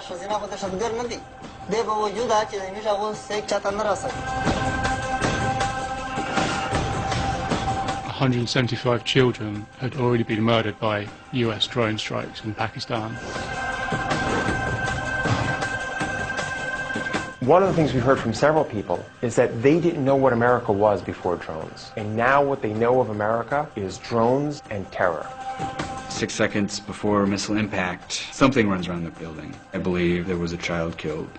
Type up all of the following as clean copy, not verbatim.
ښځینه خو دهشتګرد نه دی، دی به وجوده چې د میش اغوست هیڅ چاته نه رسوي. 175 children had already been murdered by US drone strikes in Pakistan. One of the things we've heard from several people is that they didn't know what America was before drones. And now what they know of America is drones and terror. 6 seconds before missile impact, something runs around the building. I believe there was a child killed.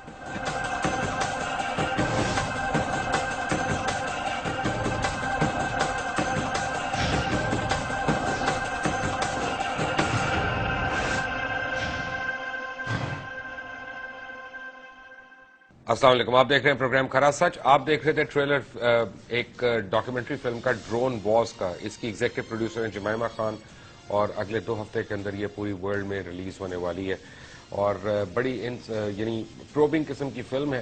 السلام علیکم. آپ دیکھ رہے ہیں programme کھرا سچ. آپ دیکھ رہے تھے ٹریلر ایک ڈاکیومنٹری فلم کا ڈرون واز کا. اس کی ایگزیکٹو پروڈیوسر ہیں جمائمہ خان اور اگلے 2 ہفتے کے اندر یہ پوری ورلڈ میں ریلیز ہونے والی ہے اور بڑی یعنی پروبنگ قسم کی فلم ہے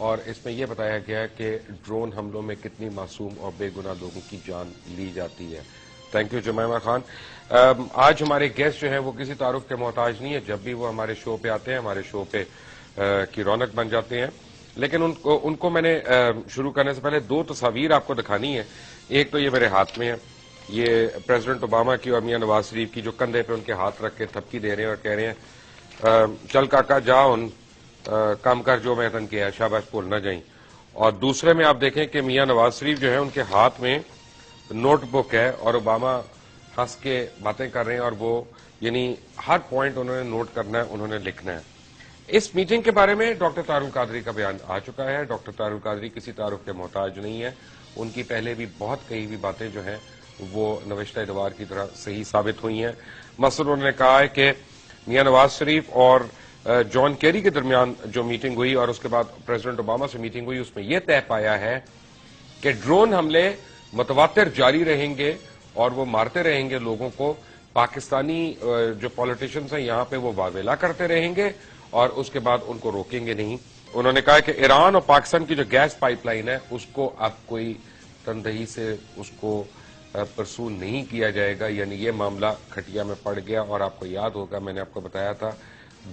اور اس میں یہ بتایا گیا ہے کہ ڈرون حملوں میں کتنی معصوم اور بے گناہ لوگوں کی جان لی جاتی ہے. Thank you Jemima Khan. آج ہمارے گیسٹ جو ہیں وہ کسی تعارف کے محتاج نہیں ہے. جب بھی وہ ہمارے شو پہ آتے ہیں ہمارے شو پہ کی رونق بن جاتے ہیں. لیکن ان کو میں نے شروع کرنے سے پہلے 2 تصاویر آپ کو دکھانی ہے. ایک تو یہ میرے ہاتھ میں ہے, یہ پریزیڈنٹ اوباما کی اور میاں نواز شریف کی جو کندھے پہ ان کے ہاتھ رکھ کے تھپکی دے رہے ہیں اور کہہ رہے ہیں چل کاکا جاؤ کام کر جو میں تن کیا شاباش بول نہ جائیں. اور دوسرے میں آپ دیکھیں کہ میاں نواز شریف جو ہے ان کے ہاتھ میں نوٹ بک ہے اور اوباما ہنس کے باتیں کر رہے ہیں اور وہ یعنی ہر پوائنٹ انہوں نے نوٹ کرنا ہے, انہوں نے لکھنا ہے. اس میٹنگ کے بارے میں ڈاکٹر طاہر القادری کا بیان آ چکا ہے. ڈاکٹر طاہر القادری کسی تعارف کے محتاج نہیں ہے. ان کی پہلے بھی بہت کئی بھی باتیں جو ہیں وہ نوشتہ ادوار کی طرح صحیح ثابت ہوئی ہیں. مثلا انہوں نے کہا ہے کہ میاں نواز شریف اور جان کیری کے درمیان جو میٹنگ ہوئی اور اس کے بعد پریزیڈنٹ اوباما سے میٹنگ ہوئی اس میں یہ طے پایا ہے کہ ڈرون حملے متواتر جاری رہیں گے اور وہ مارتے رہیں گے لوگوں کو. پاکستانی جو پولیٹیشنز ہیں یہاں پہ وہ واویلا کرتے رہیں گے اور اس کے بعد ان کو روکیں گے نہیں. انہوں نے کہا کہ ایران اور پاکستان کی جو گیس پائپ لائن ہے اس کو اب کوئی تندہی سے اس کو پرسو نہیں کیا جائے گا. یعنی یہ معاملہ کھٹیا میں پڑ گیا اور آپ کو یاد ہوگا میں نے آپ کو بتایا تھا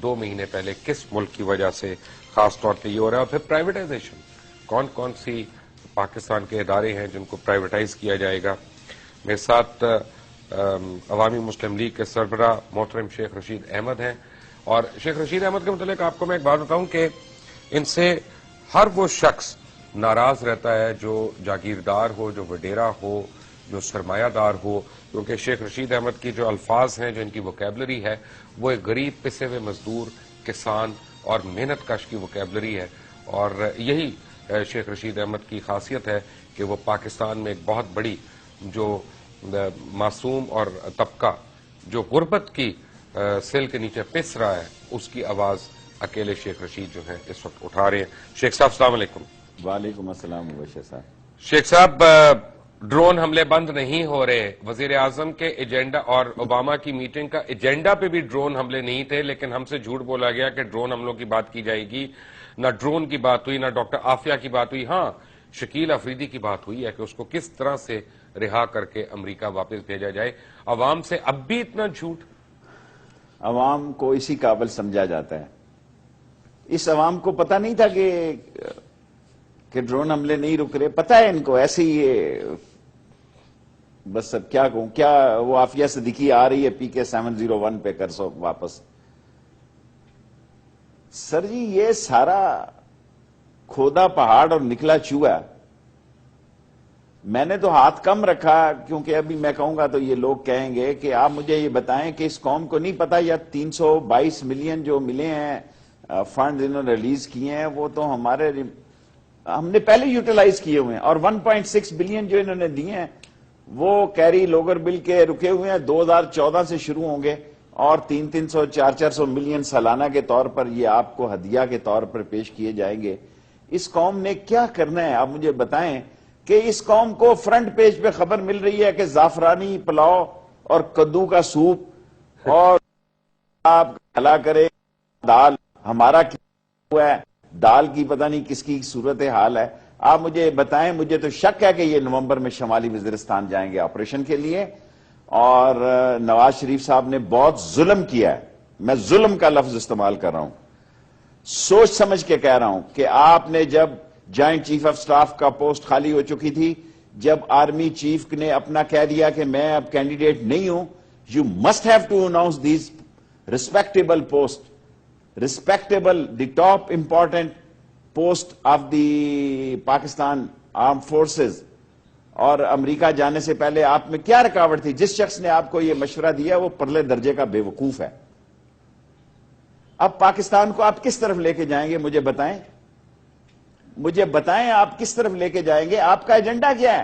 2 مہینے پہلے کس ملک کی وجہ سے خاص طور پہ یہ ہو رہا ہے. اور پھر پرائیویٹائزیشن, کون کون سی پاکستان کے ادارے ہیں جن کو پرائیویٹائز کیا جائے گا. میرے ساتھ عوامی مسلم لیگ کے سربراہ محترم شیخ رشید احمد ہیں. اور شیخ رشید احمد کے متعلق آپ کو میں ایک بات بتاؤں کہ ان سے ہر وہ شخص ناراض رہتا ہے جو جاگیردار ہو, جو وڈیرا ہو, جو سرمایہ دار ہو, کیونکہ شیخ رشید احمد کی جو الفاظ ہیں جو ان کی ووکیبلری ہے وہ ایک غریب پسے ہوئے مزدور, کسان اور محنت کش کی ووکیبلری ہے. اور یہی شیخ رشید احمد کی خاصیت ہے کہ وہ پاکستان میں ایک بہت بڑی جو معصوم اور طبقہ جو غربت کی سیل کے نیچے پس رہا ہے اس کی آواز اکیلے شیخ رشید جو ہیں اس وقت اٹھا رہے ہیں. شیخ صاحب السلام علیکم. وعلیکم السلام مبشر صاحب. شیخ صاحب ڈرون حملے بند نہیں ہو رہے. وزیر اعظم کے ایجنڈا اور اوباما کی میٹنگ کا ایجنڈا پہ بھی ڈرون حملے نہیں تھے, لیکن ہم سے جھوٹ بولا گیا کہ ڈرون حملوں کی بات کی جائے گی. نہ ڈرون کی بات ہوئی, نہ ڈاکٹر عافیہ کی بات ہوئی. ہاں شکیل افریدی کی بات ہوئی ہے کہ اس کو کس طرح سے رہا کر کے امریکہ واپس بھیجا جائے. عوام سے اب بھی اتنا جھوٹ. عوام کو اسی قابل سمجھا جاتا ہے. اس عوام کو پتہ نہیں تھا کہ ڈرون حملے نہیں رک رہے. پتہ ہے ان کو, ایسے ہی بس اب کیا کہوں. کیا وہ عافیہ صدیقی آ رہی ہے PK 701 پہ کر سو واپس. سر جی یہ سارا کھودا پہاڑ اور نکلا چوہا. میں نے تو ہاتھ کم رکھا کیونکہ ابھی میں کہوں گا تو یہ لوگ کہیں گے کہ آپ مجھے یہ بتائیں کہ اس قوم کو نہیں پتا یا 322 ملین جو ملے ہیں فنڈ انہوں نے ریلیز کیے ہیں وہ تو ہم نے پہلے یوٹیلائز کیے ہوئے ہیں. اور 1.6 بلین جو انہوں نے دیے ہیں وہ کیری لوگر بل کے رکے ہوئے ہیں, 2014 سے شروع ہوں گے اور 300 400 ملین سالانہ کے طور پر یہ آپ کو ہدیہ کے طور پر پیش کیے جائیں گے. اس قوم نے کیا کرنا ہے آپ مجھے بتائیں کہ اس قوم کو فرنٹ پیج پہ خبر مل رہی ہے کہ زعفرانی پلاؤ اور کدو کا سوپ اور آپ کھلا کرے دال ہمارا کیا ہوا ہے, دال کی پتہ نہیں کس کی صورت حال ہے. آپ مجھے بتائیں. مجھے تو شک ہے کہ یہ نومبر میں شمالی وزیرستان جائیں گے آپریشن کے لیے. اور نواز شریف صاحب نے بہت ظلم کیا ہے, میں ظلم کا لفظ استعمال کر رہا ہوں. سوچ سمجھ کے کہہ رہا ہوں کہ آپ نے جب جوائنٹ چیف آف سٹاف کا پوسٹ خالی ہو چکی تھی, جب آرمی چیف نے اپنا کہہ دیا کہ میں اب کینڈیڈیٹ نہیں ہوں, you must have to announce these respectable post, respectable, the top important post of the Pakistan arm forces. اور امریکہ جانے سے پہلے آپ میں کیا رکاوٹ تھی؟ جس شخص نے آپ کو یہ مشورہ دیا وہ پرلے درجے کا بے وقوف ہے. اب پاکستان کو آپ کس طرف لے کے جائیں گے مجھے بتائیں, مجھے بتائیں آپ کس طرف لے کے جائیں گے؟ آپ کا ایجنڈا کیا ہے؟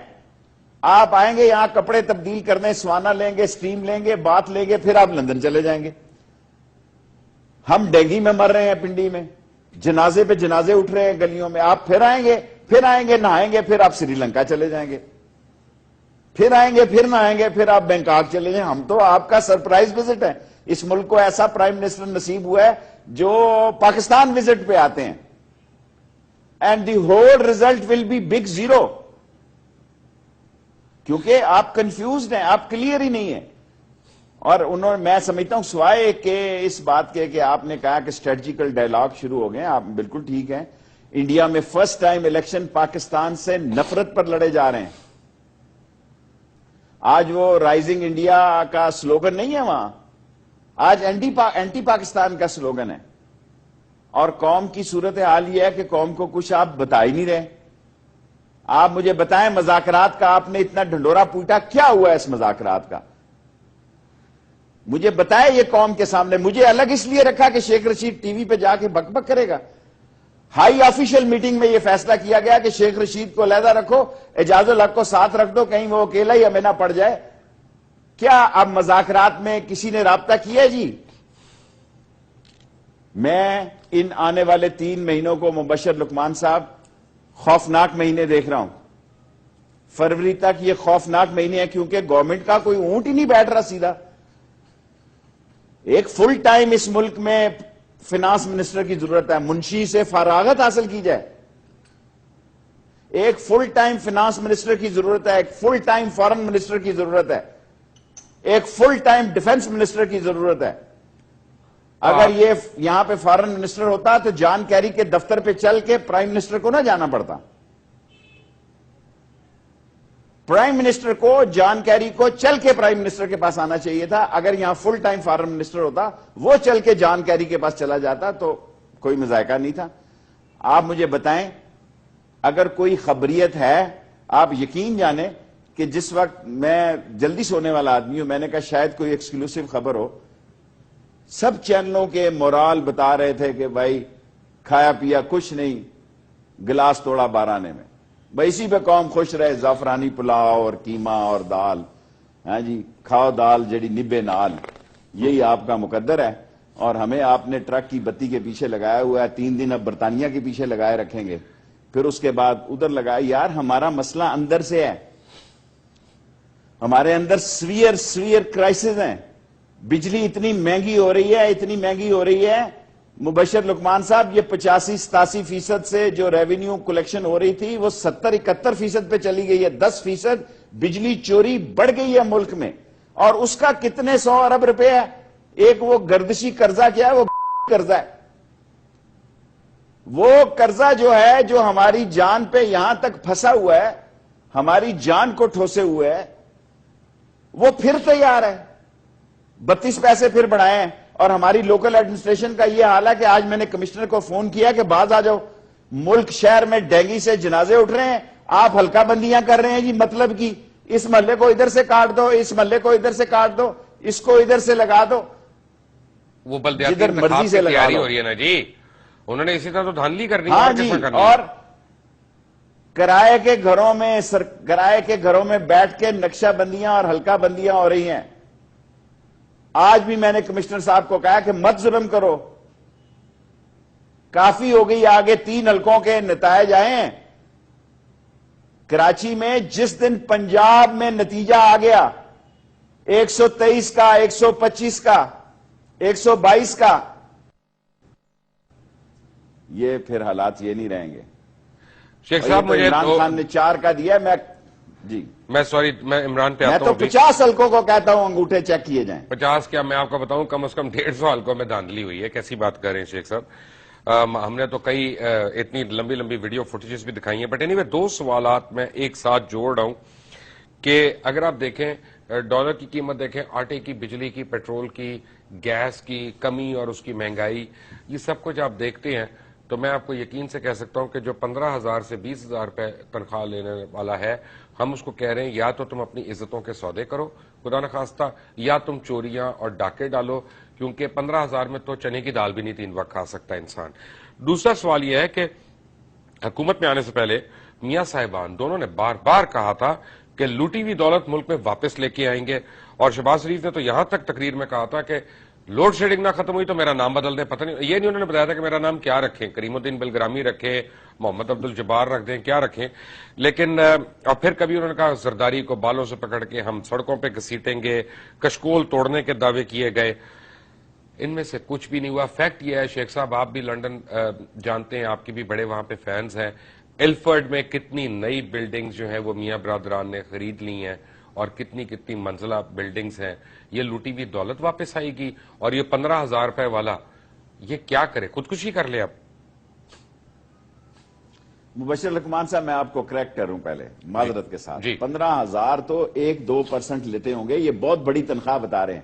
آپ آئیں گے یہاں کپڑے تبدیل کرنے, سوانا لیں گے, سٹیم لیں گے, بات لیں گے, پھر آپ لندن چلے جائیں گے. ہم ڈینگی میں مر رہے ہیں پنڈی میں, جنازے پہ جنازے اٹھ رہے ہیں گلیوں میں, آپ پھر آئیں گے نہائیں گے, پھر آپ سری لنکا چلے جائیں گے, پھر آئیں گے, پھر نہائیں گے, پھر آپ بینکاک چلے جائیں. ہم تو آپ کا سرپرائز وزٹ ہے. اس ملک کو ایسا پرائم منسٹر نصیب ہوا ہے جو پاکستان وزٹ پہ آتے ہیں, and the whole result will be big zero, کیونکہ آپ کنفیوزڈ ہیں, آپ کلیئر ہی نہیں ہیں. اور میں سمجھتا ہوں سوائے کہ اس بات کے کہ آپ نے کہا کہ اسٹریٹجیکل ڈائلاگ شروع ہو گئے, آپ بالکل ٹھیک ہیں. انڈیا میں فرسٹ ٹائم الیکشن پاکستان سے نفرت پر لڑے جا رہے ہیں. آج وہ رائزنگ انڈیا کا سلوگن نہیں ہے وہاں, آج اینٹی پاکستان کا سلوگن ہے. اور قوم کی صورت حال یہ ہے کہ قوم کو کچھ آپ بتا ہی نہیں رہے. آپ مجھے بتائیں مذاکرات کا آپ نے اتنا ڈھنڈورا پوٹا, کیا ہوا ہے اس مذاکرات کا؟ مجھے بتائیں یہ قوم کے سامنے. مجھے الگ اس لیے رکھا کہ شیخ رشید ٹی وی پہ جا کے بک بک کرے گا. ہائی آفیشیل میٹنگ میں یہ فیصلہ کیا گیا کہ شیخ رشید کو علیحدہ رکھو, اعجاز الحق کو ساتھ رکھ دو, کہیں وہ اکیلا ہی ہمیں نہ پڑ جائے. کیا اب مذاکرات میں کسی نے رابطہ کیا ہے؟ جی میں ان آنے والے 3 مہینوں کو مبشر لقمان صاحب خوفناک مہینے دیکھ رہا ہوں. فروری تک یہ خوفناک مہینے ہیں کیونکہ گورنمنٹ کا کوئی اونٹ ہی نہیں بیٹھ رہا سیدھا. ایک فل ٹائم اس ملک میں فنانس منسٹر کی ضرورت ہے, منشی سے فراغت حاصل کی جائے. ایک فل ٹائم فنانس منسٹر کی ضرورت ہے, ایک فل ٹائم فارن منسٹر کی ضرورت ہے, ایک فل ٹائم ڈیفنس منسٹر کی ضرورت ہے. اگر یہ یہاں پہ فارن منسٹر ہوتا تو جان کیری کے دفتر پہ چل کے پرائم منسٹر کو نہ جانا پڑتا. پرائم منسٹر کو, جان کیری کو چل کے پرائم منسٹر کے پاس آنا چاہیے تھا. اگر یہاں فل ٹائم فارن منسٹر ہوتا, وہ چل کے جان کیری کے پاس چلا جاتا تو کوئی مذائقہ نہیں تھا. آپ مجھے بتائیں اگر کوئی خبریت ہے, آپ یقین جانیں کہ جس وقت میں جلدی سونے والا آدمی ہوں, میں نے کہا شاید کوئی ایکسکلوسیو خبر ہو, سب چینلوں کے مورال بتا رہے تھے کہ بھائی کھایا پیا کچھ نہیں, گلاس توڑا 12 میں, بھائی اسی پہ قوم خوش رہے, زعفرانی پلاؤ اور قیمہ اور دال, ہاں جی کھاؤ دال جڑی نبے نال, یہی آپ کا مقدر ہے. اور ہمیں آپ نے ٹرک کی بتی کے پیچھے لگایا ہوا ہے, 3 دن اب برطانیہ کے پیچھے لگائے رکھیں گے, پھر اس کے بعد ادھر لگائے. یار ہمارا مسئلہ اندر سے ہے, ہمارے اندر سویئر کرائسس ہیں. بجلی اتنی مہنگی ہو رہی ہے, اتنی مہنگی ہو رہی ہے مبشر لقمان صاحب, یہ 85-87% سے جو ریونیو کلیکشن ہو رہی تھی وہ 70-71% پہ چلی گئی ہے. 10% بجلی چوری بڑھ گئی ہے ملک میں, اور اس کا کتنے 100 ارب روپے ہے. ایک وہ گردشی قرضہ کیا ہے, وہ قرضہ ہے. وہ قرضہ جو ہے جو ہماری جان پہ یہاں تک پھنسا ہوا ہے, ہماری جان کو ٹھوسے ہوئے ہے, وہ پھر تیار ہے. 32 پیسے پھر بڑھائے ہیں. اور ہماری لوکل ایڈمنسٹریشن کا یہ حال ہے کہ آج میں نے کمشنر کو فون کیا کہ باز آ جاؤ, ملک شہر میں ڈینگی سے جنازے اٹھ رہے ہیں, آپ ہلکا بندیاں کر رہے ہیں جی, مطلب کی اس محلے کو ادھر سے کاٹ دو, اس محلے کو ادھر سے کاٹ دو, اس کو ادھر سے لگا دو. وہ بلدیاتی انتخاب کی تیاری ہو رہی ہے نا جی, انہوں نے اسی طرح تو دھاندلی کرنی ہے. ہاں جی, اور کرائے کے گھروں میں بیٹھ کے نقشہ بندیاں اور ہلکا بندیاں ہو رہی ہیں. آج بھی میں نے کمشنر صاحب کو کہا کہ مت ظلم کرو, کافی ہو گئی, آگے 3 حلقوں کے نتائج آئے ہیں. کراچی میں جس دن پنجاب میں نتیجہ آ گیا 123 کا, 125 کا, 122 کا, یہ پھر حالات یہ نہیں رہیں گے. شیخ صاحب مجھے عمران خان نے 4 کا دیا. میں سوری میں عمران پہ میں آتا تو ہوں. 50 حلقوں کو کہتا ہوں انگوٹھے چیک کیے جائیں. 50 کیا, میں آپ کو بتاؤں کم از کم 150 حلقوں میں دھاندلی ہوئی ہے. کیسی بات کر رہے ہیں شیخ صاحب. ہم نے تو کئی اتنی لمبی لمبی ویڈیو فوٹیجز بھی دکھائی ہیں. بٹ اینی وے 2 سوالات میں ایک ساتھ جوڑ رہا ہوں کہ اگر آپ دیکھیں ڈالر کی قیمت دیکھیں, آٹے کی, بجلی کی, پیٹرول کی, گیس کی کمی اور اس کی مہنگائی, یہ سب کچھ آپ دیکھتے ہیں تو میں آپ کو یقین سے کہہ سکتا ہوں کہ جو 15,000 سے 20,000 روپے تنخواہ لینے والا ہے, ہم اس کو کہہ رہے ہیں یا تو تم اپنی عزتوں کے سودے کرو خدا نخواستہ, یا تم چوریاں اور ڈاکے ڈالو, کیونکہ 15,000 میں تو چنے کی دال بھی نہیں 3 وقت کھا سکتا انسان. دوسرا سوال یہ ہے کہ حکومت میں آنے سے پہلے میاں صاحبان دونوں نے بار بار کہا تھا کہ لوٹی ہوئی دولت ملک میں واپس لے کے آئیں گے, اور شہباز شریف نے تو یہاں تک تقریر میں کہا تھا کہ لوڈ شیڈنگ نہ ختم ہوئی تو میرا نام بدل دیں. پتہ نہیں, یہ نہیں انہوں نے بتایا تھا کہ میرا نام کیا رکھیں, کریم الدین بلگرامی رکھیں, محمد عبد الجبار رکھ دیں, کیا رکھیں. لیکن اور پھر کبھی انہوں نے کہا زرداری کو بالوں سے پکڑ کے ہم سڑکوں پہ گھسیٹیں گے, کشکول توڑنے کے دعوے کیے گئے. ان میں سے کچھ بھی نہیں ہوا. فیکٹ یہ ہے شیخ صاحب, آپ بھی لنڈن جانتے ہیں, آپ کے بھی بڑے وہاں پہ فینز ہیں, ایلفرڈ میں کتنی نئی بلڈنگز جو ہیں وہ میاں برادران نے خرید لی ہیں, اور کتنی منزلہ بلڈنگز ہیں. یہ لوٹی ہوئی دولت واپس آئے گی, اور یہ 15,000 روپے والا یہ کیا کرے, خودکشی کر لے. اب مبشر لقمان صاحب, میں آپ کو کریکٹ کروں پہلے معذرت کے ساتھ. جی. 15,000 تو 1-2% لیتے ہوں گے, یہ بہت بڑی تنخواہ بتا رہے ہیں.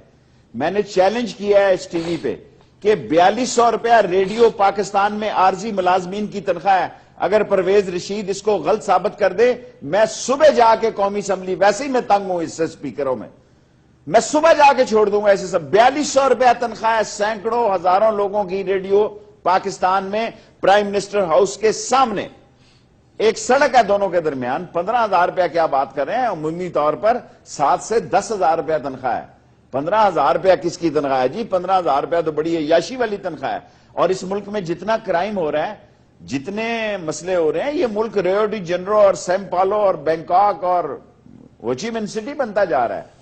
میں نے چیلنج کیا ہے اس ٹی وی پہ کہ 4,200 روپیہ ریڈیو پاکستان میں عارضی ملازمین کی تنخواہ ہے. اگر پرویز رشید اس کو غلط ثابت کر دے, میں صبح جا کے قومی اسمبلی, ویسے ہی میں تنگ ہوں اس سے اسپیکروں میں صبح جا کے چھوڑ دوں گا ایسے سب. 4,200 روپیہ تنخواہ ہے, سینکڑوں ہزاروں لوگوں کی ریڈیو پاکستان میں پرائم منسٹر ہاؤس کے سامنے. ایک سڑک ہے دونوں کے درمیان. 15,000 روپیہ کیا بات کر رہے ہیں, عمومی طور پر 7 سے 10,000 روپیہ تنخواہ ہے. 15,000 روپیہ کس کی تنخواہ ہے جی؟ 15,000 روپیہ تو بڑی عیاشی والی تنخواہ ہے. اور اس ملک میں جتنا کرائم ہو رہا ہے, جتنے مسئلے ہو رہے ہیں, یہ ملک ریو ڈی جنرو اور سیم پالو اور بینکاک اور ہوچی من سٹی بنتا جا رہا ہے.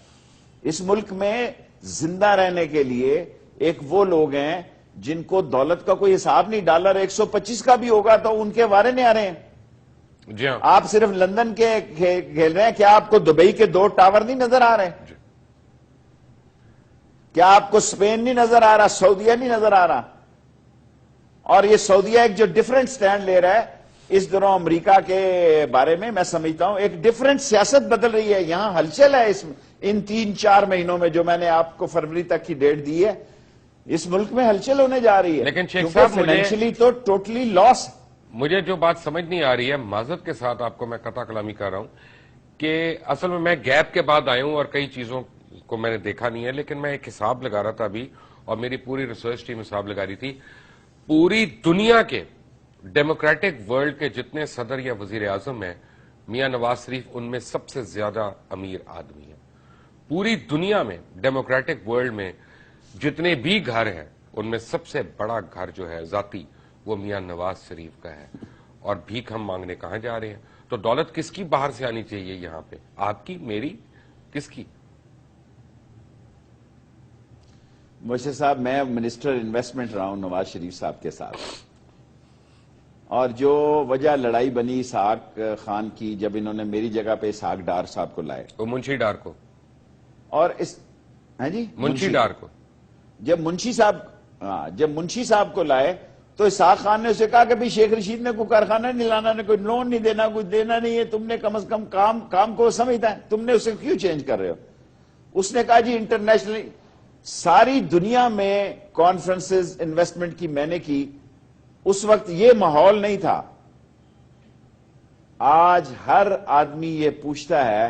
اس ملک میں زندہ رہنے کے لیے ایک وہ لوگ ہیں جن کو دولت کا کوئی حساب نہیں. ڈالر 125 کا بھی ہوگا تو ان کے وارے نہیں آ رہے ہیں. جی ہاں, آپ صرف لندن کے کھیل رہے ہیں, کیا آپ کو دبئی کے 2 ٹاور نہیں نظر آ رہے ہیں؟ کیا آپ کو اسپین نہیں نظر آ رہا, سعودیہ نہیں نظر آ رہا؟ اور یہ سعودیہ ایک جو ڈیفرنٹ سٹینڈ لے رہا ہے اس دوروں امریکہ کے بارے میں, میں سمجھتا ہوں ایک ڈیفرنٹ سیاست بدل رہی ہے. یہاں ہلچل ہے ان 3-4 مہینوں میں, جو میں نے آپ کو فروری تک کی ڈیٹ دی ہے, اس ملک میں ہلچل ہونے جا رہی ہے. لیکن شیخ صاحب فائنینشلی تو ٹوٹلی لاس. مجھے جو بات سمجھ نہیں آ رہی ہے, معذرت کے ساتھ آپ کو میں قطع کلامی کر رہا ہوں, کہ اصل میں گیپ کے بعد آیا ہوں اور کئی چیزوں کو میں نے دیکھا نہیں ہے, لیکن میں ایک حساب لگا رہا تھا ابھی, اور میری پوری ریسرچ ٹیم حساب لگا رہی تھی. پوری دنیا کے ڈیموکریٹک ورلڈ کے جتنے صدر یا وزیر اعظم ہیں, میاں نواز شریف ان میں سب سے زیادہ امیر آدمی ہیں. پوری دنیا میں ڈیموکریٹک ورلڈ میں جتنے بھی گھر ہیں, ان میں سب سے بڑا گھر جو ہے ذاتی, وہ میاں نواز شریف کا ہے. اور بھیک ہم مانگنے کہاں جا رہے ہیں؟ تو دولت کس کی باہر سے آنی چاہیے یہاں پہ, آپ کی, میری, کس کی؟ مبشر صاحب, میں منسٹر انویسٹمنٹ رہا ہوں نواز شریف صاحب کے ساتھ, اور جو وجہ لڑائی بنی اسحاق خان کی جب انہوں نے میری جگہ پہ اسحاق ڈار صاحب کو لائے, وہ منشی ڈار کو, اور اس ہیں جی منشی ڈار کو, جب منشی صاحب کو لائے تو اسحاق خان نے اسے کہا کہ بھی شیخ رشید نے کوئی کارخانہ نہیں لانا, نے کوئی لون نہیں دینا, کچھ دینا نہیں ہے, تم نے کم از کم کام کو سمجھتا ہے, تم نے اسے کیوں چینج کر رہے ہو؟ اس نے کہا جی انٹرنیشنلی ساری دنیا میں کانفرنسز انویسٹمنٹ کی میں نے کی, اس وقت یہ ماحول نہیں تھا. آج ہر آدمی یہ پوچھتا ہے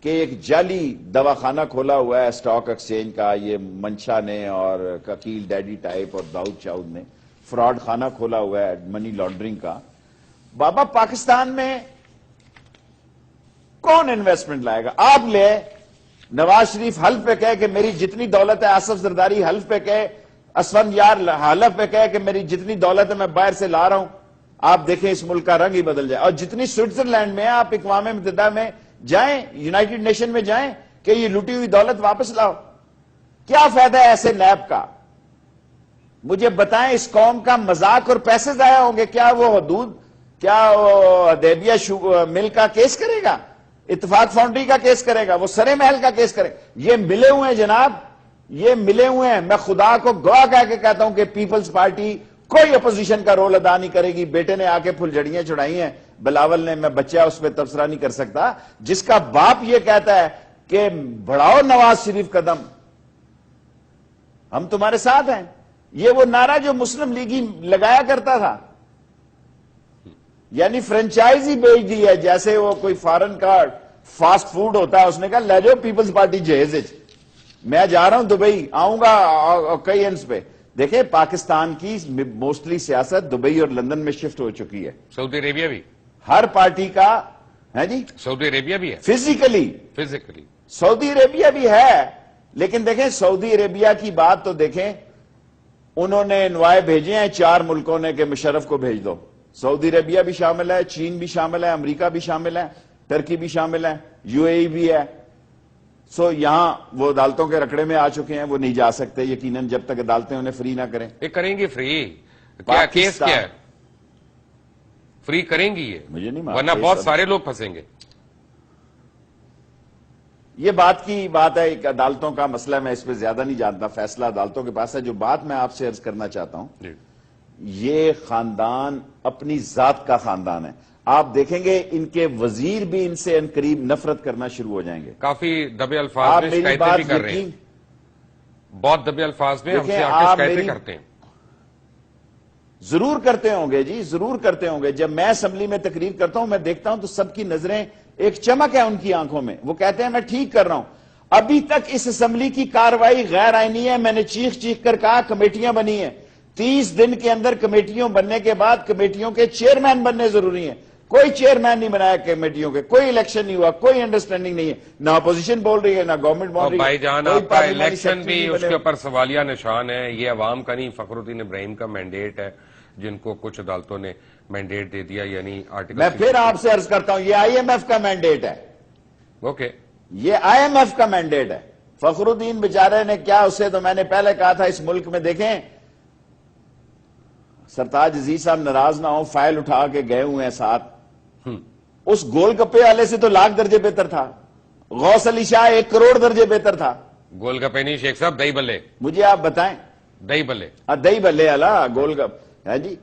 کہ ایک جعلی دواخانہ کھولا ہوا ہے اسٹاک ایکسچینج کا, یہ منشا نے اور ککیل ڈیڈی ٹائپ اور داؤد چاؤد نے فراڈ خانہ کھولا ہوا ہے منی لانڈرنگ کا. بابا پاکستان میں کون انویسٹمنٹ لائے گا؟ آپ لے, نواز شریف حلف پہ کہے کہ میری جتنی دولت ہے, آصف زرداری حلف پہ کہے, اسفند یار حلف پہ کہے کہ میری جتنی دولت ہے میں باہر سے لا رہا ہوں, آپ دیکھیں اس ملک کا رنگ ہی بدل جائے. اور جتنی سوئٹزرلینڈ میں آپ اقوام متحدہ میں جائیں, یونائٹڈ نیشن میں جائیں کہ یہ لوٹی ہوئی دولت واپس لاؤ, کیا فائدہ ہے ایسے نیب کا؟ مجھے بتائیں, اس قوم کا مذاق اور پیسے ضائع ہوں گے. کیا وہ حدود, کیا وہ حدیبیہ مل کا کیس کرے گا, اتفاق فاؤنڈری کا کیس کرے گا, وہ سرے محل کا کیس کرے گا؟ یہ ملے ہوئے ہیں جناب, یہ ملے ہوئے ہیں. میں خدا کو گواہ کہہ کے کہتا ہوں کہ پیپلز پارٹی کوئی اپوزیشن کا رول ادا نہیں کرے گی. بیٹے نے آ کے پھلجھڑیاں چڑھائی ہیں بلاول نے, میں بچہ اس پہ تبصرہ نہیں کر سکتا, جس کا باپ یہ کہتا ہے کہ بڑھاؤ نواز شریف قدم, ہم تمہارے ساتھ ہیں. یہ وہ نعرہ جو مسلم لیگی لگایا کرتا تھا, یعنی فرنچائز ہی بیچ دی ہے, جیسے وہ کوئی فارن کا فاسٹ فوڈ ہوتا ہے, اس نے کہا لے جاؤ پیپلز پارٹی جہیز, میں جا رہا ہوں دبئی, آؤں گا کئی اینڈز پہ. دیکھیں پاکستان کی موسٹلی سیاست دبئی اور لندن میں شفٹ ہو چکی ہے. سعودی عربیہ بھی, ہر پارٹی کا ہے جی, سعودی عربیہ بھی ہے فزیکلی سعودی عربیہ بھی ہے, لیکن دیکھیں سعودی عربیہ کی بات تو دیکھیں, انہوں نے انوائے بھیجے ہیں 4 ملکوں نے کہ مشرف کو بھیج دو. سعودی عربیہ بھی شامل ہے, چین بھی شامل ہے, امریکہ بھی شامل ہے, ترکی بھی شامل ہے, UAE بھی ہے. سو یہاں وہ عدالتوں کے رکڑے میں آ چکے ہیں, وہ نہیں جا سکتے یقیناً جب تک عدالتیں انہیں فری نہ کریں. یہ کریں گی فری, کیا کیس کیا ہے, فری کریں گی یہ, مجھے نہیں ورنہ بہت سارے لوگ پھنسیں گے. یہ بات کی بات ہے, ایک عدالتوں کا مسئلہ, میں اس پہ زیادہ نہیں جانتا, فیصلہ عدالتوں کے پاس ہے. جو بات میں آپ سے عرض کرنا چاہتا ہوں, یہ خاندان اپنی ذات کا خاندان ہے. آپ دیکھیں گے ان کے وزیر بھی ان سے انقریب نفرت کرنا شروع ہو جائیں گے. کافی دبے الفاظ میں شکایتیں بھی کر رہے ہیں, بہت دبے الفاظ میں ہم سے آ کے شکایتیں کرتے ہیں. ضرور کرتے ہوں گے جی, ضرور کرتے ہوں گے. جب میں اسمبلی میں تقریر کرتا ہوں, میں دیکھتا ہوں تو سب کی نظریں, ایک چمک ہے ان کی آنکھوں میں, وہ کہتے ہیں میں ٹھیک کر رہا ہوں. ابھی تک اس اسمبلی کی کارروائی غیر آئینی ہے. میں نے چیخ چیخ کر کہا کمیٹیاں بنی ہیں, 30 دن کے اندر کمیٹیوں بننے کے بعد کمیٹیوں کے چیئرمین بننے ضروری ہیں. کوئی چیئرمین نہیں بنایا کمیٹیوں کے, کوئی الیکشن نہیں ہوا, کوئی انڈرسٹینڈنگ نہیں ہے, نہ اپوزیشن بول رہی ہے نہ گورنمنٹ بول رہی ہے. بھائی جان آپ کا الیکشن بھی اس کے اوپر سوالیہ نشان ہے. یہ عوام کا نہیں, فخر الدین ابراہیم کا مینڈیٹ ہے, جن کو کچھ عدالتوں نے مینڈیٹ دے دیا, یعنی آرٹیکل. میں پھر آپ سے عرض کرتا ہوں, یہ IMF کا مینڈیٹ ہے. اوکے, یہ IMF کا مینڈیٹ ہے. فخر الدین بیچارے نے کیا, اسے تو میں نے پہلے کہا تھا, اس ملک میں دیکھیں سرتاج عزیز صاحب ناراض نہ ہو, فائل اٹھا کے گئے ہوئے ہیں ساتھ. اس گول گپے والے سے تو لاکھ درجے بہتر تھا. غوث علی شاہ 1 کروڑ درجے بہتر تھا. گول گپے نہیں شیخ صاحب, دہی بلے. مجھے آپ بتائیں, دہی بلے, دہی بلے والا گول گپ ہے جی.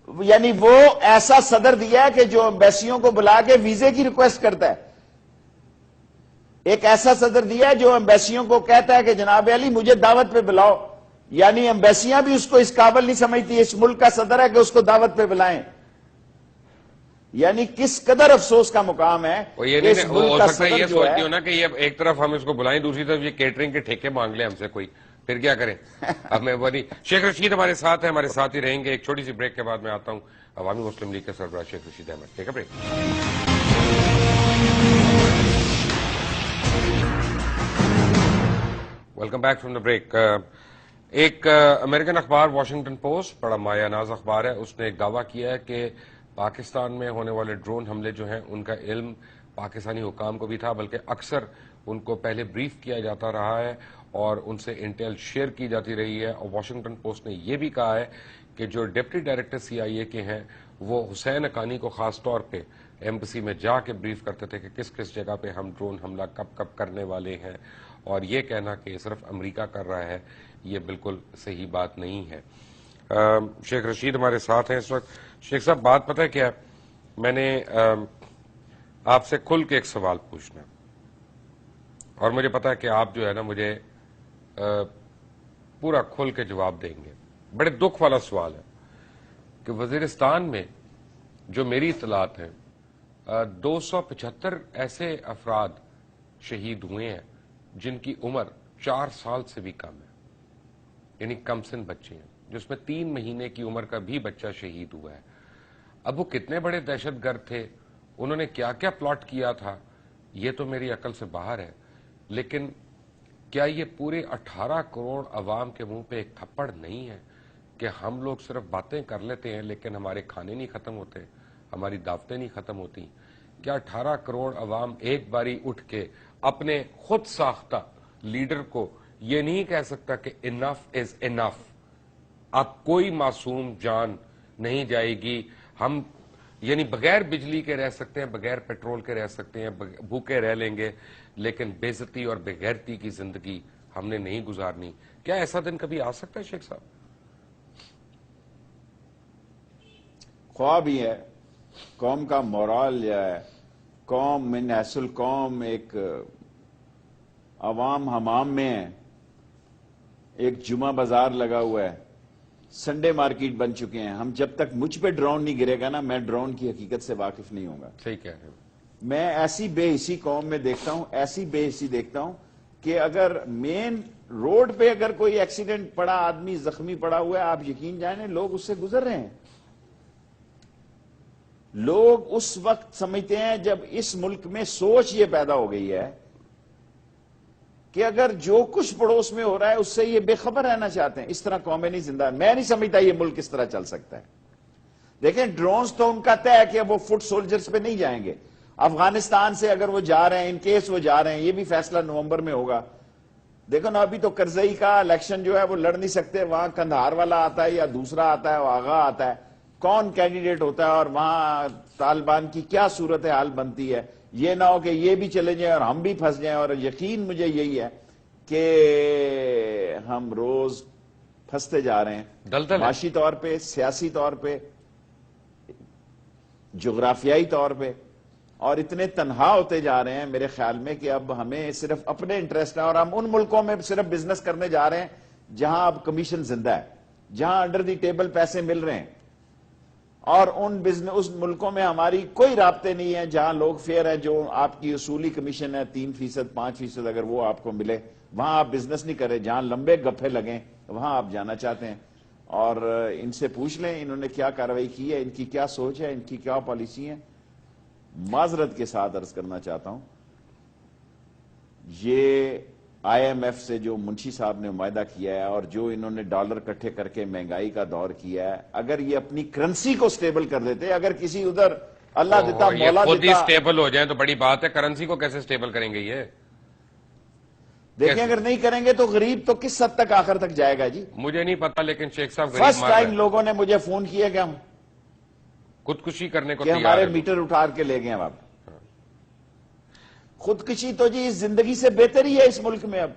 یعنی وہ ایسا صدر دیا ہے کہ جو ایمبیسیوں کو بلا کے ویزے کی ریکویسٹ کرتا ہے. ایک ایسا صدر دیا ہے جو ایمبیسیوں کو کہتا ہے کہ جناب علی مجھے دعوت پہ بلاؤ. یعنی ایمبیسیاں بھی اس کو اس قابل نہیں سمجھتی, اس ملک کا صدر ہے کہ اس کو دعوت پہ بلائیں. یعنی کس قدر افسوس کا مقام ہے. یہ ہو سکتا ہے یہ سوچتی ہو نا کہ یہ ایک طرف ہم اس کو بلائیں, دوسری طرف یہ کیٹرنگ کے ٹھیکے مانگ لیں ہم سے کوئی, پھر کیا کریں. اب میں وہ نہیں. شیخ رشید ہمارے ساتھ ہیں, ہمارے ساتھ ہی رہیں گے. ایک چھوٹی سی بریک کے بعد میں آتا ہوں عوامی مسلم لیگ کے سربراہ شیخ رشید احمد. ٹھیک ہے, break. Welcome back from the break. ایک امریکن اخبار واشنگٹن پوسٹ, بڑا مایہ ناز اخبار ہے, اس نے ایک دعویٰ کیا ہے کہ پاکستان میں ہونے والے ڈرون حملے جو ہیں ان کا علم پاکستانی حکام کو بھی تھا, بلکہ اکثر ان کو پہلے بریف کیا جاتا رہا ہے اور ان سے انٹیل شیئر کی جاتی رہی ہے. اور واشنگٹن پوسٹ نے یہ بھی کہا ہے کہ جو ڈپٹی ڈائریکٹر CIA کے ہیں وہ حسین حقانی کو خاص طور پہ ایمبسی میں جا کے بریف کرتے تھے کہ کس کس جگہ پہ ہم ڈرون حملہ کب کب کرنے والے ہیں, اور یہ کہنا کہ صرف امریکہ کر رہا ہے یہ بالکل صحیح بات نہیں ہے. شیخ رشید ہمارے ساتھ ہیں اس وقت. شیخ صاحب بات پتہ ہے کیا, میں نے آپ سے کھل کے ایک سوال پوچھنا, اور مجھے پتا ہے کہ آپ جو ہے نا مجھے پورا کھل کے جواب دیں گے. بڑے دکھ والا سوال ہے کہ وزیرستان میں جو میری اطلاعات ہیں 275 ایسے افراد شہید ہوئے ہیں جن کی عمر 4 سال سے بھی کم ہے, یعنی کم سن بچے ہیں, جس میں 3 مہینے کی عمر کا بھی بچہ شہید ہوا ہے. اب وہ کتنے بڑے دہشت گرد تھے, انہوں نے کیا کیا پلاٹ کیا تھا, یہ تو میری عقل سے باہر ہے. لیکن کیا یہ پورے 18 کروڑ عوام کے منہ پہ ایک تھپڑ نہیں ہے کہ ہم لوگ صرف باتیں کر لیتے ہیں لیکن ہمارے کھانے نہیں ختم ہوتے, ہماری دعوتیں نہیں ختم ہوتی؟ کیا 18 کروڑ عوام ایک باری اٹھ کے اپنے خود ساختہ لیڈر کو یہ نہیں کہہ سکتا کہ انف از انف, اب کوئی معصوم جان نہیں جائے گی, ہم یعنی بغیر بجلی کے رہ سکتے ہیں, بغیر پیٹرول کے رہ سکتے ہیں, بھوکے رہ لیں گے, لیکن بے عزتی اور بغیرتی کی زندگی ہم نے نہیں گزارنی. کیا ایسا دن کبھی آ سکتا ہے شیخ صاحب؟ خواہ بھی ہے، قوم کا مورال جو ہے، قوم من حیث القوم ایک عوام حمام میں ہے، ایک جمعہ بازار لگا ہوا ہے، سنڈے مارکیٹ بن چکے ہیں. ہم جب تک مجھ پہ ڈرون نہیں گرے گا نا، میں ڈرون کی حقیقت سے واقف نہیں ہوں گا. صحیح کہہ رہے ہیں. میں ایسی بے حسی قوم میں دیکھتا ہوں، ایسی بے حسی دیکھتا ہوں کہ اگر مین روڈ پہ اگر کوئی ایکسیڈنٹ پڑا، آدمی زخمی پڑا ہوا ہے، آپ یقین جانیں لوگ اس سے گزر رہے ہیں. لوگ اس وقت سمجھتے ہیں جب اس ملک میں سوچ یہ پیدا ہو گئی ہے کہ اگر جو کچھ پڑوس میں ہو رہا ہے اس سے یہ بے خبر رہنا چاہتے ہیں. اس طرح قومیں نہیں زندہ. میں نہیں سمجھتا یہ ملک اس طرح چل سکتا ہے. دیکھیں ڈرونز تو ان کا طے ہے کہ وہ فٹ سولجرز پہ نہیں جائیں گے. افغانستان سے اگر وہ جا رہے ہیں، ان کیس وہ جا رہے ہیں، یہ بھی فیصلہ نومبر میں ہوگا. دیکھو نا ابھی تو کرزئی کا الیکشن جو ہے وہ لڑ نہیں سکتے، وہاں کندھار والا آتا ہے یا دوسرا آتا ہے، وہ آغا آتا ہے، کون کینڈیڈیٹ ہوتا ہے اور وہاں طالبان کی کیا صورتحال بنتی ہے. یہ نہ ہو کہ یہ بھی چلے جائیں اور ہم بھی پھنس جائیں. اور یقین مجھے یہی ہے کہ ہم روز پھنستے جا رہے ہیں، دلدل ہے. معاشی طور پہ، سیاسی طور پہ، جغرافیائی طور پہ، اور اتنے تنہا ہوتے جا رہے ہیں میرے خیال میں کہ اب ہمیں صرف اپنے انٹرسٹ ہے. اور ہم ان ملکوں میں صرف بزنس کرنے جا رہے ہیں جہاں اب کمیشن زندہ ہے، جہاں انڈر دی ٹیبل پیسے مل رہے ہیں. اور اس ملکوں میں ہماری کوئی رابطے نہیں ہے جہاں لوگ فیئر ہیں، جو آپ کی اصولی کمیشن ہے 3%، 5%، اگر وہ آپ کو ملے وہاں آپ بزنس نہیں کریں. جہاں لمبے گپھے لگیں وہاں آپ جانا چاہتے ہیں. اور ان سے پوچھ لیں انہوں نے کیا کارروائی کی ہے، ان کی کیا سوچ ہے، ان کی کیا پالیسی ہے. معذرت کے ساتھ عرض کرنا چاہتا ہوں، یہ آئی ایم ایف سے جو منشی صاحب نے معاہدہ کیا ہے اور جو انہوں نے ڈالر اکٹھے کر کے مہنگائی کا دور کیا ہے، اگر یہ اپنی کرنسی کو سٹیبل کر دیتے، اگر کسی ادھر اللہ دیتا مولا خود ہی دیتا. سٹیبل ہو جائیں تو بڑی بات ہے. کرنسی کو کیسے سٹیبل کریں گے یہ؟ دیکھیں اگر نہیں کریں گے تو غریب تو کس حد تک آخر تک جائے گا جی. مجھے نہیں پتا لیکن شیخ صاحب غریب فرسٹ مار رہے ٹائم ہیں. لوگوں نے مجھے فون کیا کہ ہم خودکشی کرنے کو کہ تیار ہمارے ہے. میٹر اٹھار کے لے گئے. اب خودکشی تو جی زندگی سے بہتر ہی ہے اس ملک میں. اب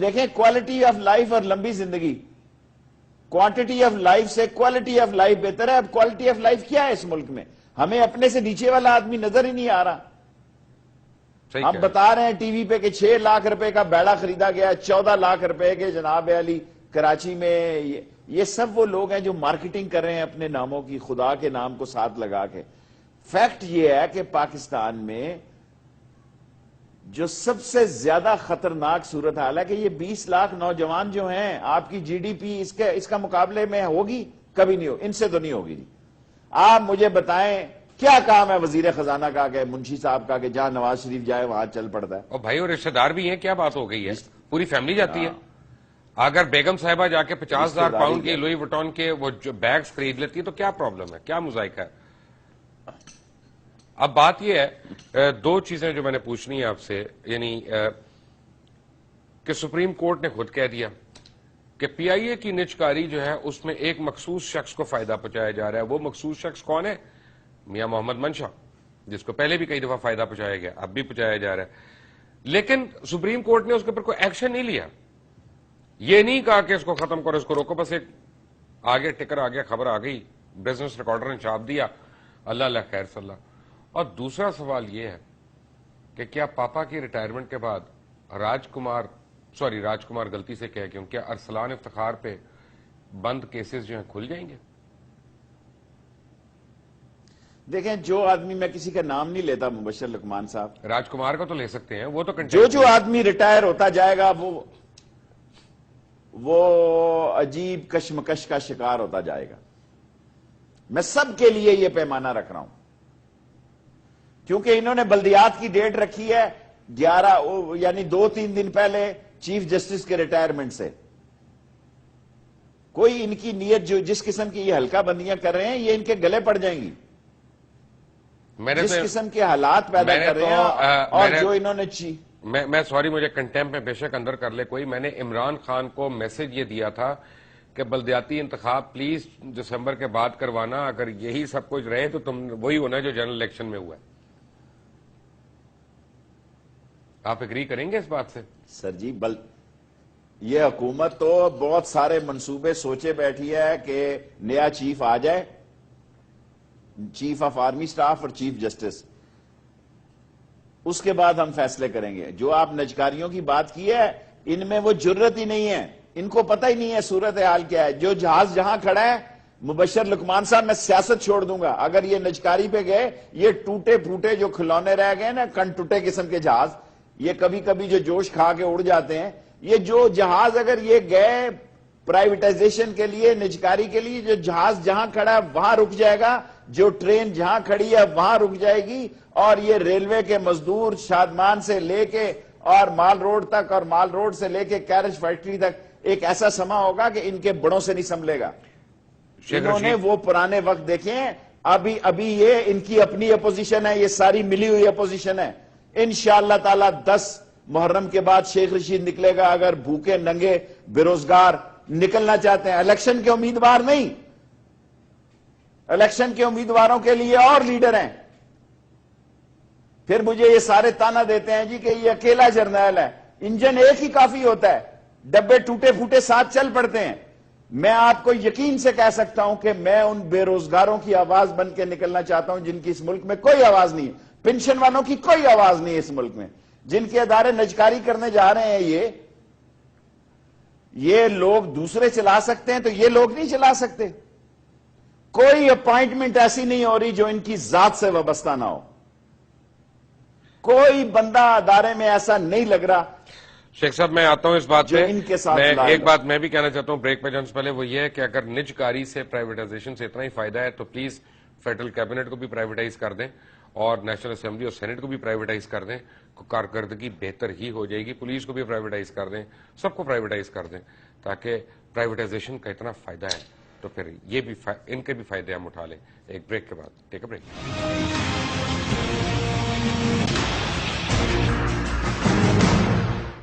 دیکھیں کوالٹی آف لائف اور لمبی زندگی، کوانٹٹی آف لائف سے کوالٹی آف لائف بہتر ہے. اب کوالٹی آف لائف کیا ہے اس ملک میں؟ ہمیں اپنے سے نیچے والا آدمی نظر ہی نہیں آ رہا. صحیح ہم کہہ بتا رہے ہیں ٹی وی پہ کہ 6 لاکھ روپے کا بیڑا خریدا گیا، 14 لاکھ روپے کے جناب علی کراچی میں. یہ سب وہ لوگ ہیں جو مارکیٹنگ کر رہے ہیں اپنے ناموں کی، خدا کے نام کو ساتھ لگا کے. فیکٹ یہ ہے کہ پاکستان میں جو سب سے زیادہ خطرناک صورتحال ہے کہ یہ 20 لاکھ نوجوان جو ہیں، آپ کی جی ڈی پی اس کا مقابلے میں ہوگی؟ کبھی نہیں ہوگی. ان سے تو نہیں ہوگی جی. آپ مجھے بتائیں کیا کام ہے وزیر خزانہ کا کہ منشی صاحب کا کہ جہاں نواز شریف جائے وہاں چل پڑتا ہے. اور بھائی اور رشتہ دار بھی ہیں، کیا بات ہو گئی ہے؟ پوری فیملی جاتی ہے. اگر بیگم صاحبہ جا کے 50,000 پاؤنڈ کے لوئی وٹون کے وہ بیگز خرید لیتی ہے تو کیا پرابلم ہے؟ کیا مذائقہ ہے؟ اب بات یہ ہے، 2 چیزیں جو میں نے پوچھنی ہے آپ سے، یعنی کہ سپریم کورٹ نے خود کہہ دیا کہ پی آئی اے کی نجکاری جو ہے اس میں ایک مخصوص شخص کو فائدہ پہنچایا جا رہا ہے. وہ مخصوص شخص کون ہے؟ میاں محمد منشا، جس کو پہلے بھی کئی دفعہ فائدہ پہنچایا گیا، اب بھی پہنچایا جا رہا ہے. لیکن سپریم کورٹ نے اس کے اوپر کوئی ایکشن نہیں لیا. یہ نہیں کہا کہ اس کو ختم کرو، اس کو روکو. بس ایک آگے ٹکر آ گیا، خبر آ گئی، بزنس ریکارڈر نے چھاپ دیا، اللہ اللہ خیر صلی اللہ. اور دوسرا سوال یہ ہے کہ کیا پاپا کی ریٹائرمنٹ کے بعد راج کمار غلطی سے کہہ گیا، کیا ارسلان افتخار پہ بند کیسز جو ہیں کھل جائیں گے؟ دیکھیں جو آدمی، میں کسی کا نام نہیں لیتا مبشر لقمان صاحب، راج کمار کا تو لے سکتے ہیں، وہ تو جو آدمی ریٹائر ہوتا جائے گا وہ عجیب کشمکش کا شکار ہوتا جائے گا. میں سب کے لیے یہ پیمانہ رکھ رہا ہوں کیونکہ انہوں نے بلدیات کی ڈیٹ رکھی ہے 11، یعنی 2-3 دن پہلے چیف جسٹس کے ریٹائرمنٹ سے. کوئی ان کی نیت جو جس قسم کی یہ ہلکا بندیاں کر رہے ہیں یہ ان کے گلے پڑ جائیں گی. جس قسم کے حالات پیدا کر رہے ہیں اور جو انہوں نے میں سوری مجھے کنٹمپ میں بے شک اندر کر لے کوئی، میں نے عمران خان کو میسج یہ دیا تھا کہ بلدیاتی انتخاب پلیز دسمبر کے بعد کروانا، اگر یہی سب کچھ رہے تو تم وہی ہونا جو جنرل الیکشن میں ہوا ہے. آپ اگری کریں گے اس بات سے؟ سر جی یہ حکومت تو بہت سارے منصوبے سوچے بیٹھی ہے کہ نیا چیف آ جائے چیف آف آرمی سٹاف اور چیف جسٹس. اس کے بعد ہم فیصلے کریں گے. جو آپ نجکاریوں کی بات کی ہے ان میں وہ جرت ہی نہیں ہے, ان کو پتہ ہی نہیں ہے صورتحال کیا ہے. جو جہاز جہاں کھڑا ہے, مبشر لقمان صاحب میں سیاست چھوڑ دوں گا, اگر یہ نجکاری پہ گئے, یہ ٹوٹے پھوٹے جو کھلونے رہ گئے نا, کن ٹوٹے قسم کے جہاز, یہ کبھی کبھی جو جوش کھا کے اڑ جاتے ہیں, یہ جو جہاز اگر یہ گئے پرائیویٹائزیشن کے لیے, نجکاری کے لیے, جو جہاز جہاں کھڑا ہے وہاں رک جائے گا, جو ٹرین جہاں کھڑی ہے وہاں رک جائے گی, اور یہ ریلوے کے مزدور شادمان سے لے کے اور مال روڈ تک, اور مال روڈ سے لے کے کیرج فیکٹری تک ایک ایسا سما ہوگا کہ ان کے بڑوں سے نہیں سنبھلے گا. انہوں نے وہ پرانے وقت دیکھے ہیں. ابھی یہ ان کی اپنی اپوزیشن ہے, یہ ساری ملی ہوئی اپوزیشن ہے. انشاءاللہ تعالی 10 محرم کے بعد شیخ رشید نکلے گا. اگر بھوکے ننگے بے روزگار نکلنا چاہتے ہیں, الیکشن کے امیدوار نہیں, الیکشن کے امیدواروں کے لیے اور لیڈر ہیں. پھر مجھے یہ سارے تانا دیتے ہیں جی کہ یہ اکیلا جرنیل ہے. انجن ایک ہی کافی ہوتا ہے, ڈبے ٹوٹے پھوٹے ساتھ چل پڑتے ہیں. میں آپ کو یقین سے کہہ سکتا ہوں کہ میں ان بے روزگاروں کی آواز بن کے نکلنا چاہتا ہوں جن کی اس ملک میں کوئی آواز نہیں ہے, پنشن والوں کی کوئی آواز نہیں ہے اس ملک میں, جن کے ادارے نجکاری کرنے جا رہے ہیں. یہ لوگ دوسرے چلا سکتے ہیں تو یہ لوگ نہیں چلا سکتے. کوئی اپائنٹمنٹ ایسی نہیں ہو رہی جو ان کی ذات سے وابستہ نہ ہو. کوئی بندہ ادارے میں ایسا نہیں لگ رہا. شیخ صاحب میں آتا ہوں اس بات پہ, ان کے ساتھ ایک بات میں بھی کہنا چاہتا ہوں بریک پہ جانے سے پہلے, وہ یہ ہے کہ اگر نجکاری سے پرائیویٹائزیشن سے اتنا ہی فائدہ ہے تو پلیز فیڈرل کیبنٹ کو بھی پرائیویٹائز کر دیں اور نیشنل اسمبلی اور سینٹ کو بھی پرائیویٹائز کر دیں. کارکردگی بہتر ہی ہو جائے گی. پولیس کو بھی پرائیویٹائز کر دیں, سب کو پرائیویٹائز کر دیں, تاکہ پرائیویٹائزیشن کا اتنا فائدہ ہے تو پھر یہ بھی ان کے بھی فائدے ہم اٹھا لیں. ایک بریک کے بعد, take a break.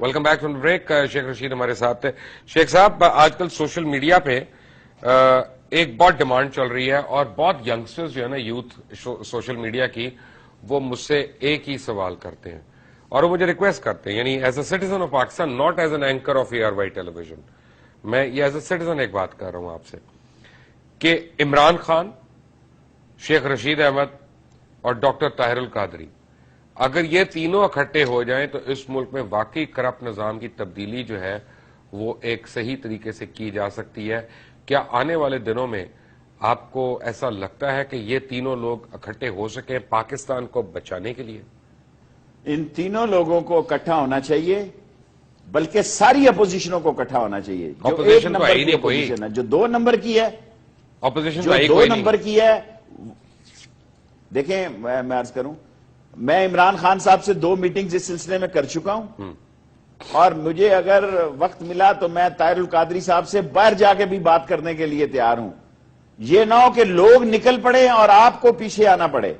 Welcome back from break. Sheikh Rashid ہمارے ساتھ ہے. شیخ صاحب, آج کل سوشل میڈیا پہ ایک بہت ڈیمانڈ چل رہی ہے اور بہت ینگسٹرز جو ہے نا, یوتھ سوشل میڈیا کی, وہ مجھ سے ایک ہی سوال کرتے ہیں اور وہ مجھے ریکویسٹ کرتے ہیں, یعنی as a citizen of Pakistan, not as an anchor of ARY television, میں یہ ایز اے سٹیزن ایک بات کر رہا ہوں آپ سے کہ عمران خان, شیخ رشید احمد اور ڈاکٹر طاہر القادری, اگر یہ تینوں اکٹھے ہو جائیں تو اس ملک میں واقعی کرپٹ نظام کی تبدیلی جو ہے وہ ایک صحیح طریقے سے کی جا سکتی ہے. کیا آنے والے دنوں میں آپ کو ایسا لگتا ہے کہ یہ تینوں لوگ اکٹھے ہو سکیں پاکستان کو بچانے کے لیے؟ ان تینوں لوگوں کو اکٹھا ہونا چاہیے, بلکہ ساری اپوزیشنوں کو اکٹھا ہونا چاہیے. جو ایک نمبر کی اپوزیشن ہے, جو 2 نمبر کی ہے, اپوزیشن جو 2 نمبر کی ہے. دیکھیں میں عرض کروں, میں عمران خان صاحب سے 2 میٹنگز اس سلسلے میں کر چکا ہوں, اور مجھے اگر وقت ملا تو میں طاہر القادری صاحب سے باہر جا کے بھی بات کرنے کے لیے تیار ہوں. یہ نہ ہو کہ لوگ نکل پڑے اور آپ کو پیچھے آنا پڑے,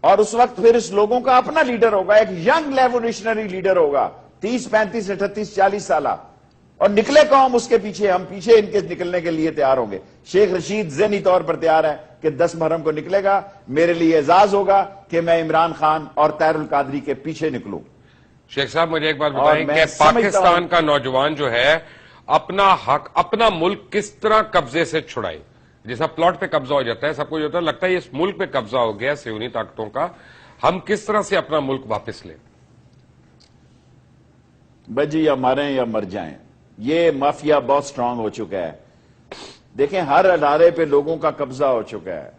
اور اس وقت پھر اس لوگوں کا اپنا لیڈر ہوگا, ایک ینگ ریولیوشنری لیڈر ہوگا, 30 35 38 40 سالہ, اور نکلے قوم اس کے پیچھے, ہم پیچھے ان کے نکلنے کے لیے تیار ہوں گے. شیخ رشید ذہنی طور پر تیار ہے کہ 10 محرم کو نکلے گا. میرے لیے اعزاز ہوگا کہ میں عمران خان اور طاہر القادری کے پیچھے نکلوں. شیخ صاحب مجھے ایک بات بتائیں کہ پاکستان کا نوجوان جو ہے اپنا حق, اپنا ملک کس طرح قبضے سے چھڑائے؟ جیسا پلاٹ پہ قبضہ ہو جاتا ہے, سب کو جو ہوتا ہے لگتا ہے اس ملک پہ قبضہ ہو گیا صہیونی طاقتوں کا, ہم کس طرح سے اپنا ملک واپس لیں؟ بجی یا مریں یا مر جائیں, یہ مافیا بہت سٹرانگ ہو چکا ہے. دیکھیں ہر ادارے پہ لوگوں کا قبضہ ہو چکا ہے,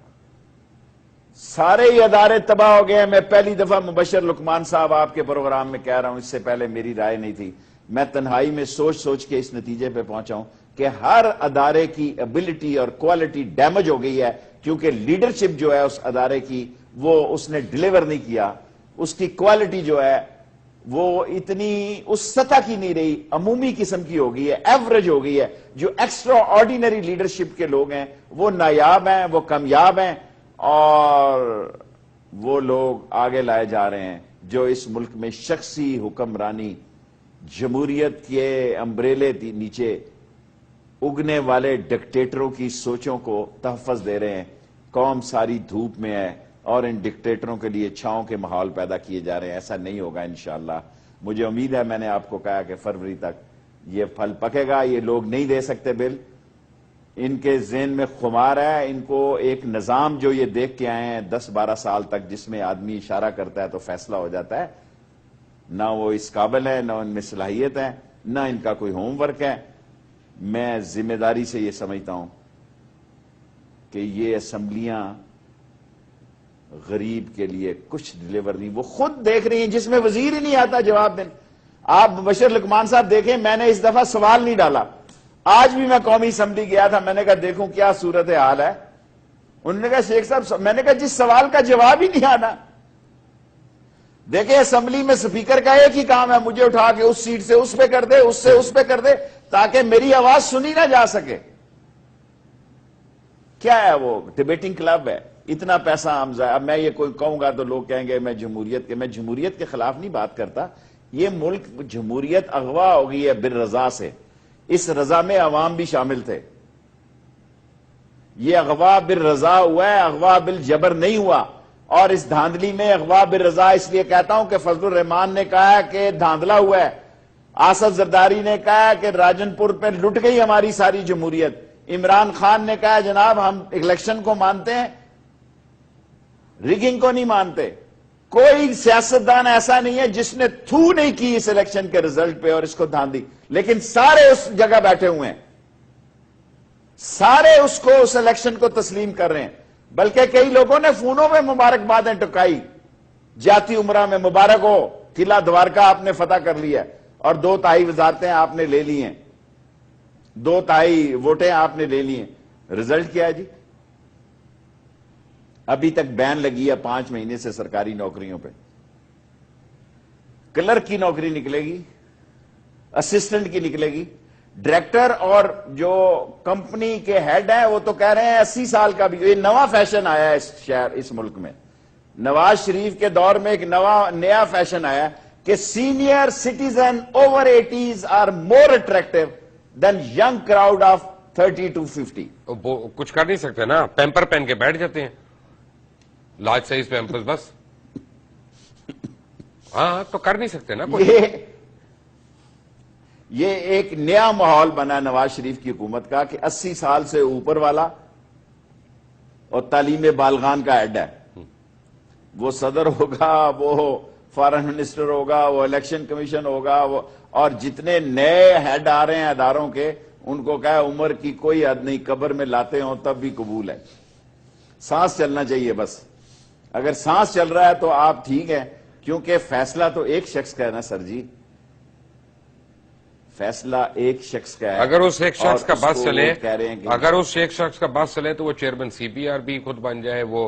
سارے ہی ادارے تباہ ہو گئے ہیں. میں پہلی دفعہ مبشر لقمان صاحب آپ کے پروگرام میں کہہ رہا ہوں, اس سے پہلے میری رائے نہیں تھی. میں تنہائی میں سوچ سوچ کے اس نتیجے پہ پہنچا ہوں کہ ہر ادارے کی ایبلٹی اور کوالٹی ڈیمیج ہو گئی ہے, کیونکہ لیڈرشپ جو ہے اس ادارے کی وہ اس نے ڈیلیور نہیں کیا. اس کی کوالٹی جو ہے وہ اتنی اس سطح کی نہیں رہی, عمومی قسم کی ہو گئی ہے, ایوریج ہو گئی ہے. جو ایکسٹرا آرڈینری لیڈرشپ کے لوگ ہیں وہ نایاب ہیں, وہ کامیاب ہیں, اور وہ لوگ آگے لائے جا رہے ہیں جو اس ملک میں شخصی حکمرانی, جمہوریت کے امبریلے نیچے اگنے والے ڈکٹیٹروں کی سوچوں کو تحفظ دے رہے ہیں. قوم ساری دھوپ میں ہے اور ان ڈکٹیٹروں کے لیے چھاؤں کے ماحول پیدا کیے جا رہے ہیں. ایسا نہیں ہوگا انشاءاللہ. مجھے امید ہے, میں نے آپ کو کہا کہ فروری تک یہ پھل پکے گا. یہ لوگ نہیں دے سکتے بل, ان کے ذہن میں خمار ہے. ان کو ایک نظام جو یہ دیکھ کے آئے ہیں 10-12 سال تک، جس میں آدمی اشارہ کرتا ہے تو فیصلہ ہو جاتا ہے، نہ وہ اس قابل ہے، نہ ان میں صلاحیت ہے، نہ ان کا کوئی ہوم ورک ہے. میں ذمہ داری سے یہ سمجھتا ہوں کہ یہ اسمبلیاں غریب کے لیے کچھ ڈلیور نہیں. وہ خود دیکھ رہی ہیں جس میں وزیر ہی نہیں آتا جواب دینے. آپ مبشر لقمان صاحب دیکھیں، میں نے اس دفعہ سوال نہیں ڈالا. آج بھی میں قومی اسمبلی گیا تھا، میں نے کہا دیکھوں کیا صورت حال ہے. انہوں نے کہا شیخ صاحب، میں نے کہا جس سوال کا جواب ہی نہیں آنا. دیکھیں اسمبلی میں سپیکر کا ایک ہی کام ہے، مجھے اٹھا کے اس سیٹ سے اس پہ کر دے، اس سے اس پہ کر دے، تاکہ میری آواز سنی نہ جا سکے. کیا ہے وہ ڈیبیٹنگ کلب ہے. اتنا پیسہ اب میں یہ کوئی کہوں گا تو لوگ کہیں گے میں جمہوریت کے خلاف نہیں بات کرتا. یہ ملک جمہوریت اغوا ہو گئی ہے بالرضا سے. اس رضا میں عوام بھی شامل تھے. یہ اغوا بالرضا ہوا ہے، اغوا بالجبر نہیں ہوا. اور اس دھاندلی میں اغوا بالرضا اس لیے کہتا ہوں کہ فضل الرحمان نے کہا کہ دھاندلا ہوا ہے، آصف زرداری نے کہا کہ راجن پور پہ لٹ گئی ہماری ساری جمہوریت، عمران خان نے کہا جناب ہم الیکشن کو مانتے ہیں، ریگنگ کو نہیں مانتے. کوئی سیاستدان ایسا نہیں ہے جس نے تھو نہیں کی اس الیکشن کے رزلٹ پہ اور اس کو دھاندلی. لیکن سارے اس جگہ بیٹھے ہوئے ہیں، سارے اس الیکشن کو تسلیم کر رہے ہیں. بلکہ کئی لوگوں نے فونوں میں مبارکبادیں ٹکائی، جاتی عمرہ میں مبارک ہو، قلعہ دوارکا آپ نے فتح کر لیا اور 2/3 وزارتیں آپ نے لے لی ہیں، 2/3 ووٹیں آپ نے لے لی ہیں. رزلٹ کیا ہے جی؟ ابھی تک بین لگی ہے 5 مہینے سے سرکاری نوکریوں پہ. کلرک کی نوکری نکلے گی، اسسٹنٹ کی نکلے گی، ڈائریکٹر اور جو کمپنی کے ہیڈ ہیں وہ تو کہہ رہے ہیں 80 سال کا بھی. یہ نیا فیشن آیا ہے اس ملک میں. نواز شریف کے دور میں ایک نیا فیشن آیا کہ senior citizen over 80s are more attractive than young crowd of 30 to 50. کچھ کر نہیں سکتے نا، پیمپر پہن کے بیٹھ جاتے ہیں، لارج سائز پیمپر بس. ہاں تو کر نہیں سکتے نا کوئی. یہ ایک نیا ماحول بنا نواز شریف کی حکومت کا کہ 80 سال سے اوپر والا اور تعلیم بالغان کا ہیڈ ہے، وہ صدر ہوگا، وہ فارن منسٹر ہوگا، وہ الیکشن کمیشن ہوگا، وہ اور جتنے نئے ہیڈ آ رہے ہیں اداروں کے ان کو کہا عمر کی کوئی حد نہیں، قبر میں لاتے ہوں تب بھی قبول ہے. سانس چلنا چاہیے بس. اگر سانس چل رہا ہے تو آپ ٹھیک ہے، کیونکہ فیصلہ تو ایک شخص کا ہے نا سر جی، فیصلہ ایک شخص کا ہے. اگر اس ایک شخص کا بس چلے، کہ اگر اس ایک شخص کا بس چلے تو وہ چیئرمین CPR بھی خود بن جائے، وہ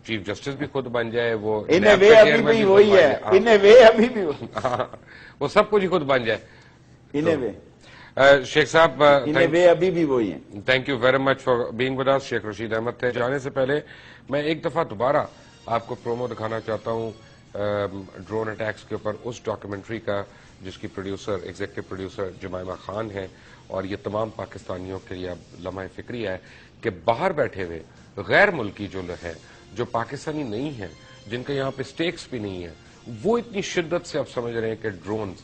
چیف جسٹس بھی خود بن جائے، وہ انہیں وے ابھی بھی وہی ہے، انہیں وے ابھی بھی وہ سب کچھ ہی خود بن جائے. انہیں وے شیخ صاحب انہیں وے ابھی بھی وہی ہیں. Thank you very much for being with us. Sheikh Rashid Ahmad تھے. جانے سے پہلے میں ایک دفعہ دوبارہ آپ کو پرومو دکھانا چاہتا ہوں ڈرون اٹیکس کے اوپر اس ڈاکیومنٹری کا جس کی ایگزیکٹو پروڈیوسر جمائمہ خان ہے. اور یہ تمام پاکستانیوں کے لیے اب لمحہ فکری ہے کہ باہر بیٹھے ہوئے غیر ملکی جو ہے، جو پاکستانی نہیں ہیں، جن کے یہاں پہ سٹیکس بھی نہیں ہیں، وہ اتنی شدت سے اب سمجھ رہے ہیں کہ ڈرونز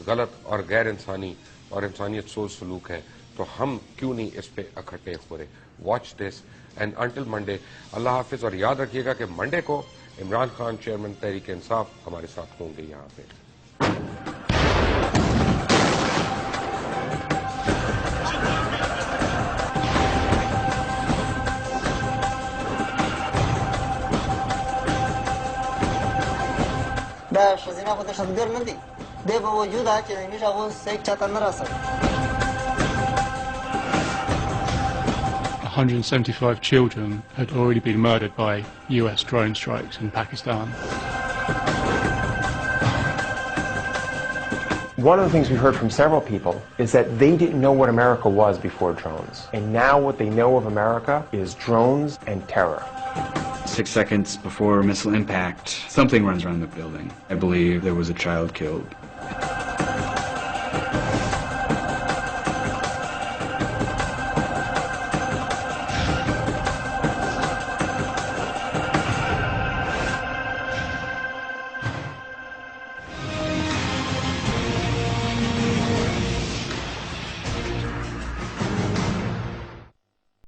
غلط اور غیر انسانی اور انسانیت سوچ سلوک ہے، تو ہم کیوں نہیں اس پہ اکٹھے ہو رہے. Watch this and until Monday. اللہ حافظ. اور یاد رکھیے گا کہ منڈے کو عمران خان چیئرمین تحریک انصاف ہمارے ساتھ ہوں گے یہاں پہ. دا ښځینه خو دهشتګر نه دي، دی به وجود چې د میږ اغوست هیڅ چاته نه رسوي. 175 children had already been murdered by US drone strikes in Pakistan. One of the things we've heard from several people is that they didn't know what America was before drones. And now what they know of America is drones and terror. 6 seconds before missile impact, something runs around the building. I believe there was a child killed.